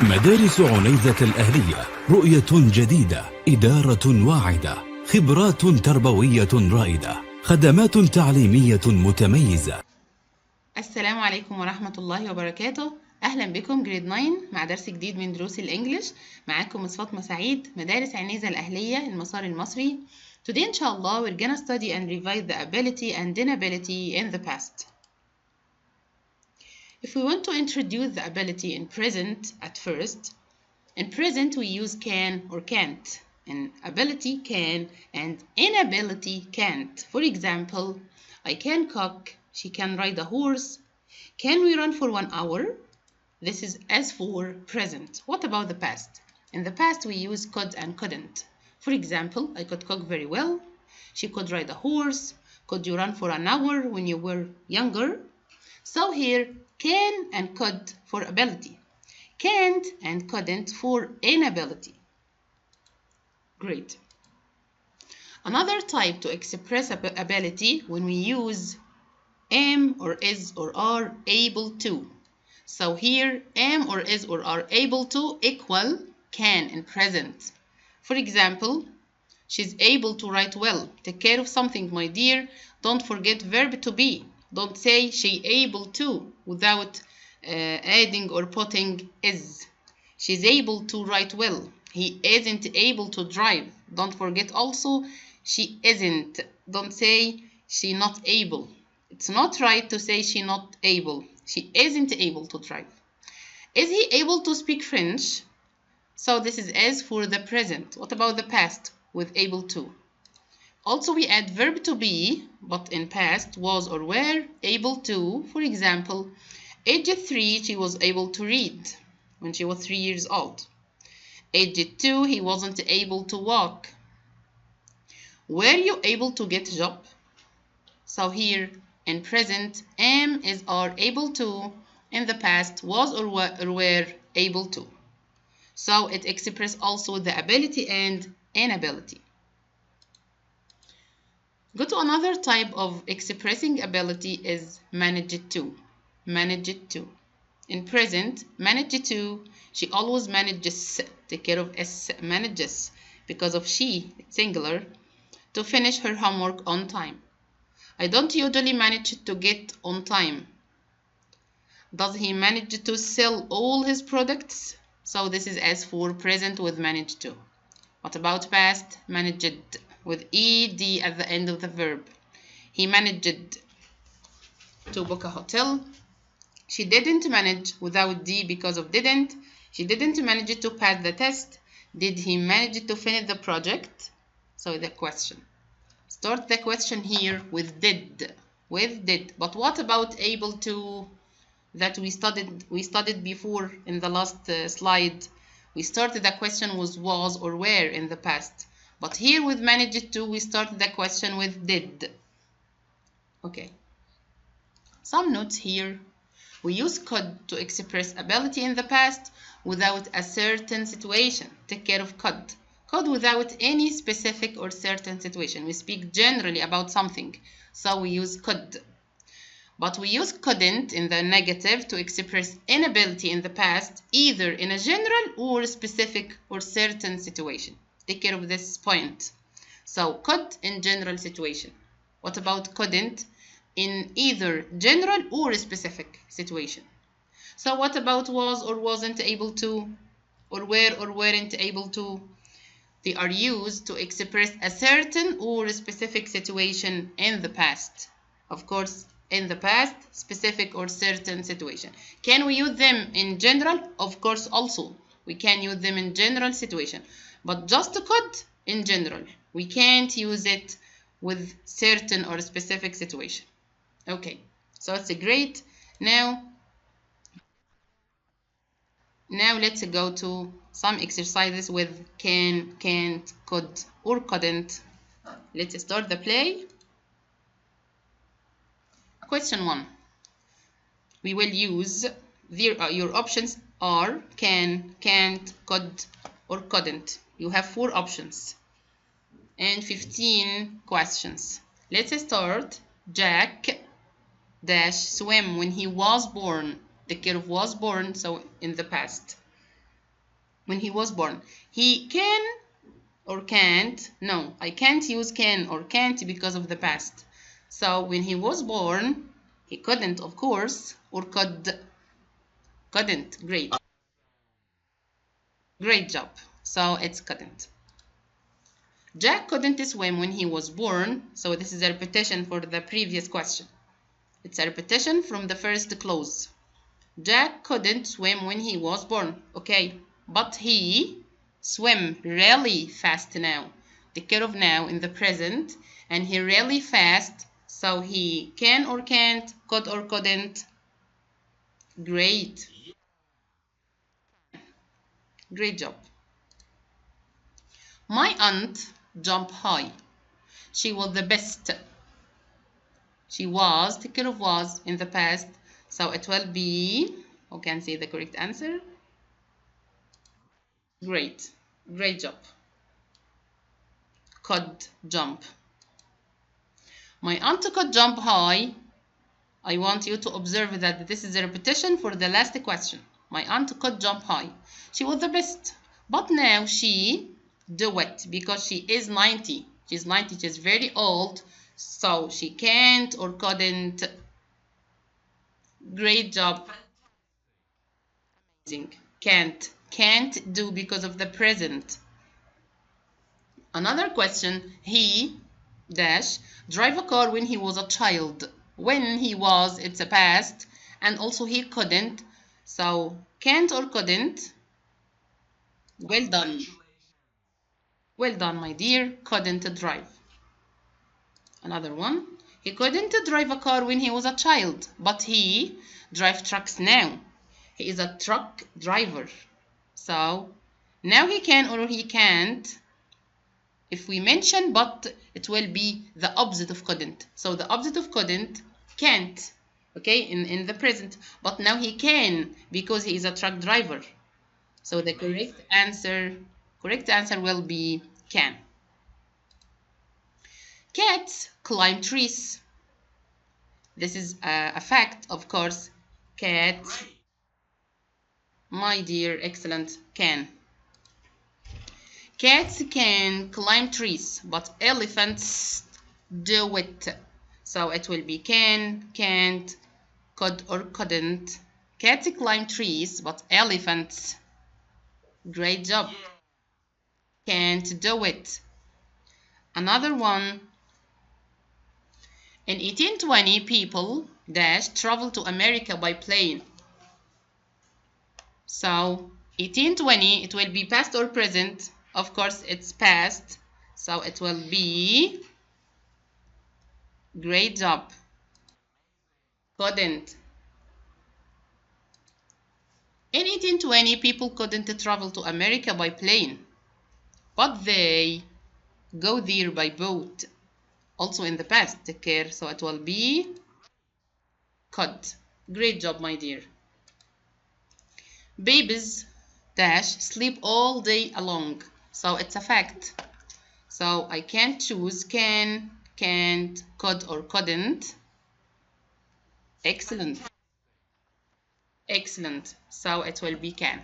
مدارس عنيزة الأهلية، رؤية جديدة، إدارة واعدة، خبرات تربوية رائدة، خدمات تعليمية متميزة. السلام عليكم ورحمة الله وبركاته. أهلا بكم جريد 9 مع درس جديد من دروس الإنجليش. معاكم مس فاطمة سعيد، مدارس عنيزة الأهلية، المسار المصري. Today إن شاء الله we're gonna study and revise the ability and inability in the past. If we want to introduce the ability in present at first, in present we use can or can't. In ability can and inability can't. For example, I can cook, she can ride a horse. Can we run for 1 hour? This is as for present. What about the past? In the past we use could and couldn't. For example, I could cook very well. She could ride a horse. Could you run for an hour when you were younger? So here, can and could for ability. Can't and couldn't for inability. Great. Another type to express ability when we use am or is or are able to. So here, am or is or are able to equal can in present. For example, she's able to write well. Take care of something, my dear. Don't forget verb to be. Don't say she able to without adding or putting is. She's able to write well. He isn't able to drive. Don't forget also she isn't. Don't say she not able. It's not right to say she not able. She isn't able to drive. Is he able to speak French? So this is as for the present. What about the past with able to? Also we add verb to be, but in past was or were able to. For example, age 3 she was able to read when she was 3 years old. Age 2 he wasn't able to walk. Were you able to get a job? So here in present, am is are able to. In the past, was or were able to. So it expresses also the ability and inability. Go to another type of expressing ability is managed to. Managed to. In present, managed to, she always manages, take care of s, manages, because of she, it's singular, to finish her homework on time. I don't usually manage to get on time. Does he manage to sell all his products? So this is as for present with managed to. What about past? Managed with ed at the end of the verb. He managed to book a hotel. She didn't manage without d because of didn't. She didn't manage to pass the test. Did he manage to finish the project? So the question. Start the question here with did. With did. But what about able to that we studied before in the last slide? We started the question with was or were in the past. But here with managed to, we started the question with did. Okay. Some notes here. We use could to express ability in the past without a certain situation. Take care of could. Could without any specific or certain situation. We speak generally about something, so we use could. But we use couldn't in the negative to express inability in the past, either in a general or specific or certain situation. Take care of this point. So could in general situation. What about couldn't in either general or specific situation? So what about was or wasn't able to, or were or weren't able to? They are used to express a certain or specific situation in the past. Of course, in the past, specific or certain situation. Can we use them in general? Of course, also. We can use them in general situation. But just could in general. We can't use it with certain or specific situation. Okay, so it's great. Now let's go to some exercises with can, can't, could, or couldn't. Let's start the play. Question 1. We will use your options are can, can't, could, or couldn't. You have 4 options and 15 questions. Let's start. Jack dash swim when he was born. The kid was born, so in the past. when he was born. He can or can't. No, I can't use can or can't because of the past. So when he was born, he couldn't, of course, or could. Couldn't. Great. Great job. So it's couldn't. Jack couldn't swim when he was born. So this is a repetition for the previous question. It's a repetition from the first clause. Jack couldn't swim when he was born. Okay, but he swim really fast now. Take care of now in the present. And he really fast. So he can or can't, could or couldn't. Great. Great job. My aunt jumped high. She was the best. She was, take care of was in the past. So it will be, who can say the correct answer? Great. Great job. Could jump. My aunt could jump high. I want you to observe that this is a repetition for the last question. My aunt could jump high. She was the best. But now she do it because she is 90. She's 90. She's very old. So she can't or couldn't. Great job. Amazing. Can't do because of the present. Another question. He dash drive a car when he was a child. When he was, it's a past, and also he couldn't. So can't or couldn't. Well done. Well done, my dear. Couldn't drive. Another one. He couldn't drive a car when he was a child, but he drives trucks now. He is a truck driver. So now he can or he can't. If we mention but, it will be the opposite of couldn't. So the opposite of couldn't, can't. Okay, in the present. But now he can because he is a truck driver. So the correct answer will be can. Cats climb trees. This is a fact, of course. Cats, my dear, excellent, can. Cats can climb trees, but elephants do it. So it will be can, can't, could or couldn't. Cats climb trees, but elephants. Great job. Can't do it. Another one. In 1820, people traveled to America by plane. So 1820, it will be past or present. Of course, it's past. So it will be great job. Couldn't. In 1820, people couldn't travel to America by plane, but they go there by boat. Also in the past, take care. So it will be could. Great job, my dear. Babies sleep all day long. So it's a fact. So I can't choose can, can't, could or couldn't. Excellent. Excellent. So it will be can.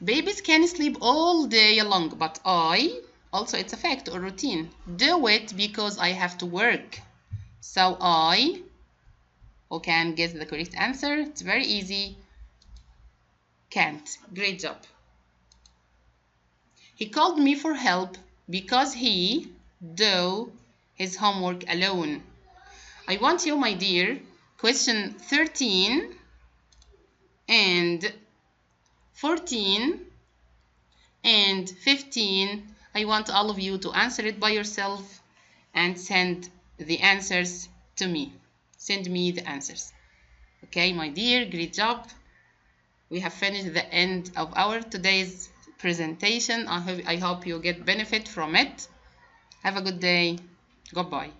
Babies can sleep all day long, but I, also it's a fact or routine, do it because I have to work. So I, who can guess the correct answer? It's very easy. Can't. Great job. He called me for help because he do his homework alone. I want you, my dear, question 13 and 14 and 15. I want all of you to answer it by yourself and send the answers to me. Send me the answers. Okay, my dear, great job. We have finished the end of our today's presentation. I hope you get benefit from it. Have a good day. Goodbye.